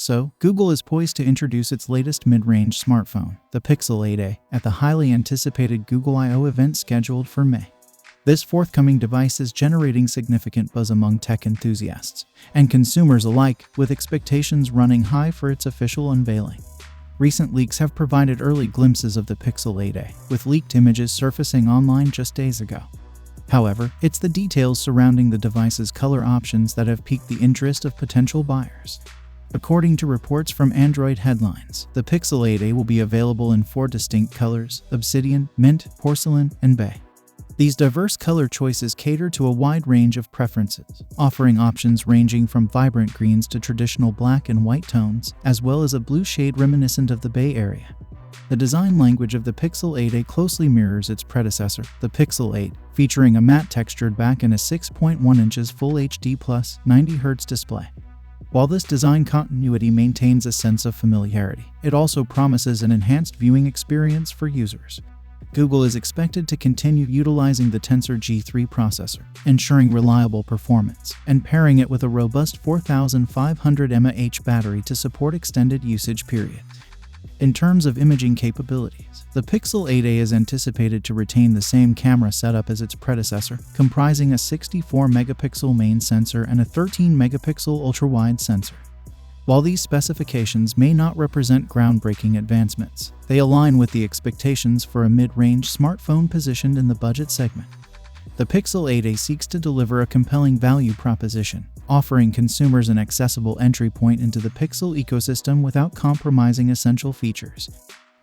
So, Google is poised to introduce its latest mid-range smartphone, the Pixel 8a, at the highly anticipated Google I/O event scheduled for May. This forthcoming device is generating significant buzz among tech enthusiasts and consumers alike, with expectations running high for its official unveiling. Recent leaks have provided early glimpses of the Pixel 8a, with leaked images surfacing online just days ago. However, it's the details surrounding the device's color options that have piqued the interest of potential buyers. According to reports from Android Headlines, the Pixel 8a will be available in 4 distinct colors: obsidian, mint, porcelain, and bay. These diverse color choices cater to a wide range of preferences, offering options ranging from vibrant greens to traditional black and white tones, as well as a blue shade reminiscent of the Bay Area. The design language of the Pixel 8a closely mirrors its predecessor, the Pixel 8, featuring a matte textured back and a 6.1 inches Full HD plus 90Hz display. While this design continuity maintains a sense of familiarity, it also promises an enhanced viewing experience for users. Google is expected to continue utilizing the Tensor G3 processor, ensuring reliable performance, and pairing it with a robust 4500 mAh battery to support extended usage periods. In terms of imaging capabilities, the Pixel 8a is anticipated to retain the same camera setup as its predecessor, comprising a 64-megapixel main sensor and a 13-megapixel ultra-wide sensor. While these specifications may not represent groundbreaking advancements, they align with the expectations for a mid-range smartphone positioned in the budget segment. The Pixel 8a seeks to deliver a compelling value proposition, offering consumers an accessible entry point into the Pixel ecosystem without compromising essential features.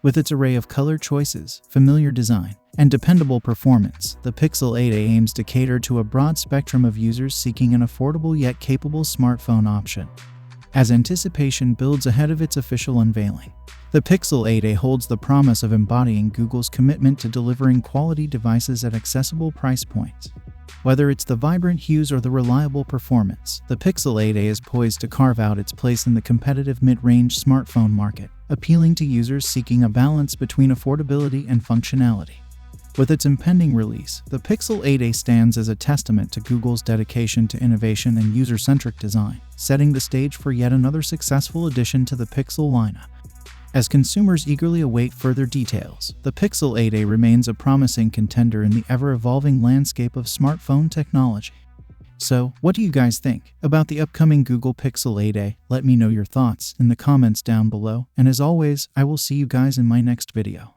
With its array of color choices, familiar design, and dependable performance, the Pixel 8a aims to cater to a broad spectrum of users seeking an affordable yet capable smartphone option. As anticipation builds ahead of its official unveiling, the Pixel 8a holds the promise of embodying Google's commitment to delivering quality devices at accessible price points. Whether it's the vibrant hues or the reliable performance, the Pixel 8a is poised to carve out its place in the competitive mid-range smartphone market, appealing to users seeking a balance between affordability and functionality. With its impending release, the Pixel 8a stands as a testament to Google's dedication to innovation and user-centric design, setting the stage for yet another successful addition to the Pixel lineup. As consumers eagerly await further details, the Pixel 8a remains a promising contender in the ever-evolving landscape of smartphone technology. So, what do you guys think about the upcoming Google Pixel 8a? Let me know your thoughts in the comments down below, and as always, I will see you guys in my next video.